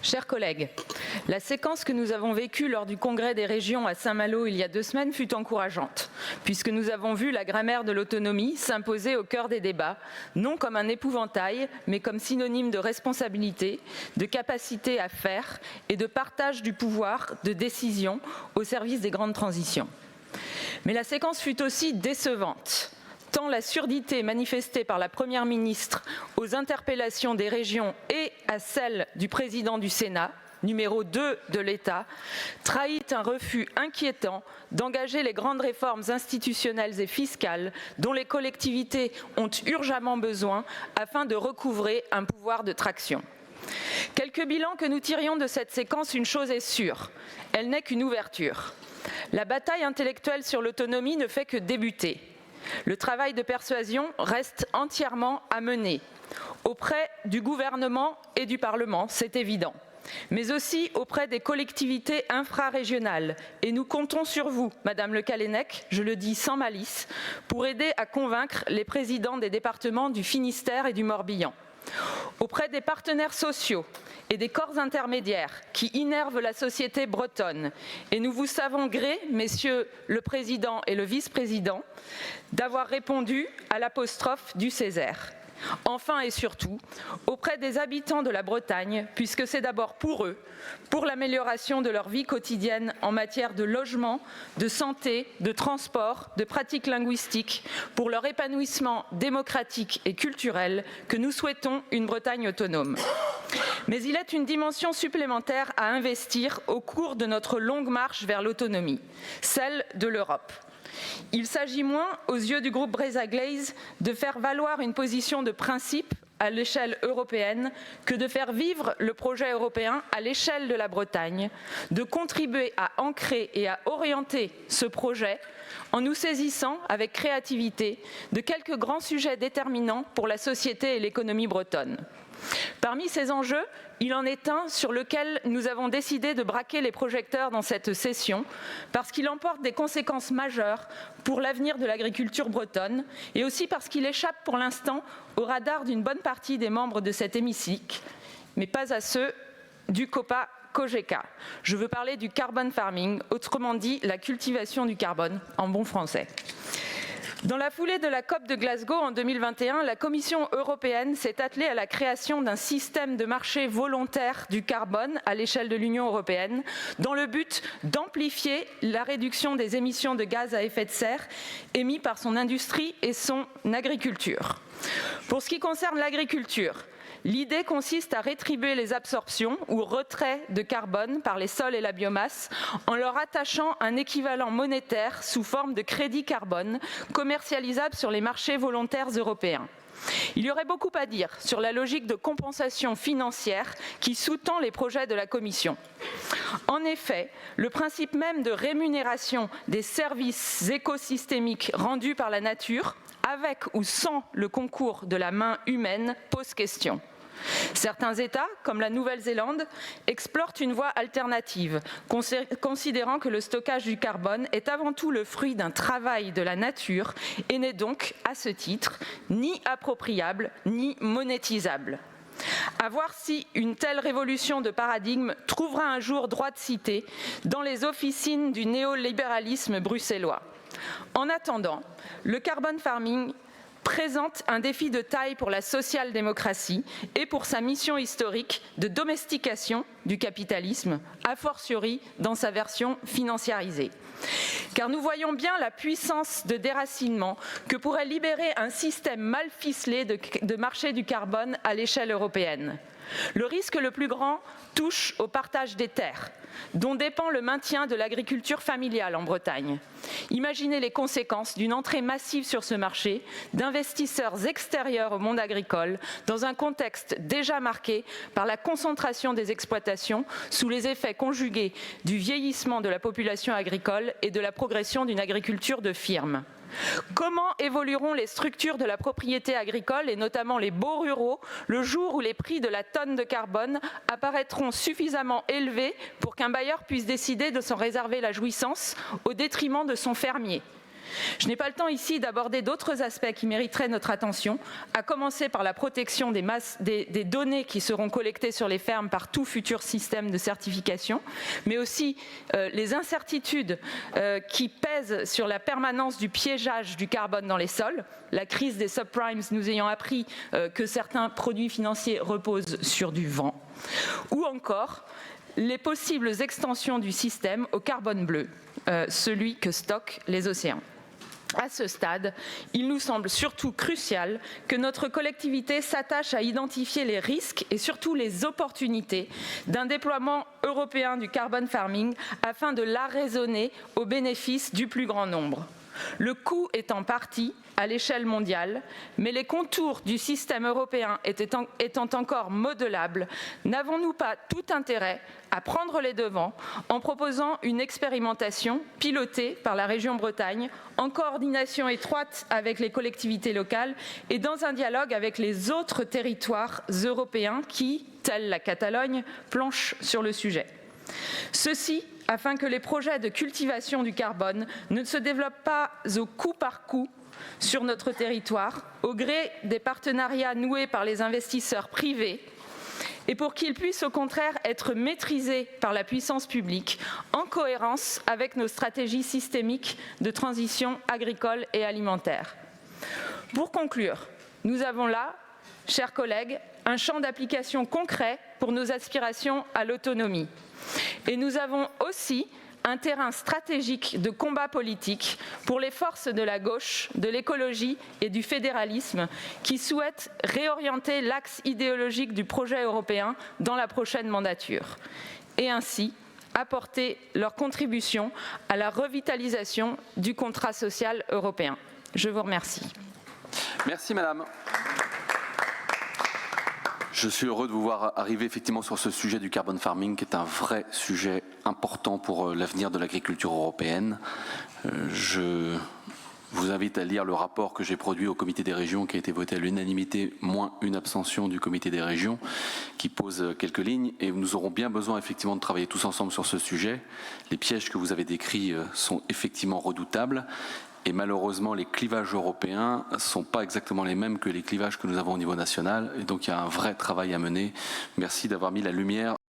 Chers collègues, la séquence que nous avons vécue lors du congrès des régions à Saint-Malo il y a 2 semaines fut encourageante, puisque nous avons vu la grammaire de l'autonomie s'imposer au cœur des débats, non comme un épouvantail, mais comme synonyme de responsabilité, de capacité à faire et de partage du pouvoir de décision au service des grandes transitions. Mais la séquence fut aussi décevante, tant la surdité manifestée par la Première ministre aux interpellations des régions et à celles du président du Sénat, numéro 2 de l'État, trahit un refus inquiétant d'engager les grandes réformes institutionnelles et fiscales dont les collectivités ont urgemment besoin afin de recouvrer un pouvoir de traction. Quelques bilans que nous tirions de cette séquence, une chose est sûre, elle n'est qu'une ouverture. La bataille intellectuelle sur l'autonomie ne fait que débuter. Le travail de persuasion reste entièrement à mener, auprès du gouvernement et du Parlement, c'est évident, mais aussi auprès des collectivités infrarégionales. Et nous comptons sur vous, Madame Le Callennec, je le dis sans malice, pour aider à convaincre les présidents des départements du Finistère et du Morbihan. Auprès des partenaires sociaux et des corps intermédiaires qui innervent la société bretonne. Et nous vous savons gré, messieurs le président et le vice-président, d'avoir répondu à l'apostrophe du Césaire. Enfin et surtout, auprès des habitants de la Bretagne, puisque c'est d'abord pour eux, pour l'amélioration de leur vie quotidienne en matière de logement, de santé, de transport, de pratiques linguistiques, pour leur épanouissement démocratique et culturel, que nous souhaitons une Bretagne autonome. Mais il est une dimension supplémentaire à investir au cours de notre longue marche vers l'autonomie, celle de l'Europe. Il s'agit moins, aux yeux du groupe Breza-Glaise, de faire valoir une position de principe à l'échelle européenne que de faire vivre le projet européen à l'échelle de la Bretagne, de contribuer à ancrer et à orienter ce projet en nous saisissant avec créativité de quelques grands sujets déterminants pour la société et l'économie bretonne. Parmi ces enjeux, il en est un sur lequel nous avons décidé de braquer les projecteurs dans cette session parce qu'il emporte des conséquences majeures pour l'avenir de l'agriculture bretonne et aussi parce qu'il échappe pour l'instant au radar d'une bonne partie des membres de cet hémicycle, mais pas à ceux du COPA-COGECA. Je veux parler du carbon farming, autrement dit la cultivation du carbone en bon français. Dans la foulée de la COP de Glasgow en 2021, la Commission européenne s'est attelée à la création d'un système de marché volontaire du carbone à l'échelle de l'Union européenne, dans le but d'amplifier la réduction des émissions de gaz à effet de serre émis par son industrie et son agriculture. Pour ce qui concerne l'agriculture, l'idée consiste à rétribuer les absorptions ou retraits de carbone par les sols et la biomasse en leur attachant un équivalent monétaire sous forme de crédit carbone commercialisable sur les marchés volontaires européens. Il y aurait beaucoup à dire sur la logique de compensation financière qui sous-tend les projets de la Commission. En effet, le principe même de rémunération des services écosystémiques rendus par la nature, avec ou sans le concours de la main humaine, pose question. Certains États, comme la Nouvelle-Zélande, explorent une voie alternative, considérant que le stockage du carbone est avant tout le fruit d'un travail de la nature et n'est donc, à ce titre, ni appropriable ni monétisable. À voir si une telle révolution de paradigme trouvera un jour droit de cité dans les officines du néolibéralisme bruxellois. En attendant, le carbon farming présente un défi de taille pour la social-démocratie et pour sa mission historique de domestication du capitalisme, a fortiori dans sa version financiarisée. Car nous voyons bien la puissance de déracinement que pourrait libérer un système mal ficelé de marché du carbone à l'échelle européenne. Le risque le plus grand touche au partage des terres, dont dépend le maintien de l'agriculture familiale en Bretagne. Imaginez les conséquences d'une entrée massive sur ce marché d'investisseurs extérieurs au monde agricole, dans un contexte déjà marqué par la concentration des exploitations sous les effets conjugués du vieillissement de la population agricole et de la progression d'une agriculture de firme. Comment évolueront les structures de la propriété agricole et notamment les baux ruraux le jour où les prix de la tonne de carbone apparaîtront suffisamment élevés pour qu'un bailleur puisse décider de s'en réserver la jouissance au détriment de son fermier ? Je n'ai pas le temps ici d'aborder d'autres aspects qui mériteraient notre attention, à commencer par la protection des données qui seront collectées sur les fermes par tout futur système de certification, mais aussi les incertitudes qui pèsent sur la permanence du piégeage du carbone dans les sols, la crise des subprimes nous ayant appris que certains produits financiers reposent sur du vent, ou encore les possibles extensions du système au carbone bleu, celui que stockent les océans. À ce stade, il nous semble surtout crucial que notre collectivité s'attache à identifier les risques et surtout les opportunités d'un déploiement européen du carbon farming afin de l'arraisonner au bénéfice du plus grand nombre. Le coût est en partie à l'échelle mondiale, mais les contours du système européen étant encore modelables, n'avons-nous pas tout intérêt à prendre les devants en proposant une expérimentation pilotée par la région Bretagne, en coordination étroite avec les collectivités locales et dans un dialogue avec les autres territoires européens qui, tels la Catalogne, planchent sur le sujet. Ceci afin que les projets de cultivation du carbone ne se développent pas au coup par coup sur notre territoire, au gré des partenariats noués par les investisseurs privés, et pour qu'ils puissent au contraire être maîtrisés par la puissance publique, en cohérence avec nos stratégies systémiques de transition agricole et alimentaire. Pour conclure, nous avons là, chers collègues, un champ d'application concret pour nos aspirations à l'autonomie. Et nous avons aussi un terrain stratégique de combat politique pour les forces de la gauche, de l'écologie et du fédéralisme qui souhaitent réorienter l'axe idéologique du projet européen dans la prochaine mandature et ainsi apporter leur contribution à la revitalisation du contrat social européen. Je vous remercie. Merci Madame. Je suis heureux de vous voir arriver effectivement sur ce sujet du carbon farming qui est un vrai sujet important pour l'avenir de l'agriculture européenne. Je vous invite à lire le rapport que j'ai produit au comité des régions qui a été voté à l'unanimité, moins une abstention du comité des régions, qui pose quelques lignes et nous aurons bien besoin effectivement de travailler tous ensemble sur ce sujet. Les pièges que vous avez décrits sont effectivement redoutables. Et malheureusement, les clivages européens ne sont pas exactement les mêmes que les clivages que nous avons au niveau national. Et donc, il y a un vrai travail à mener. Merci d'avoir mis la lumière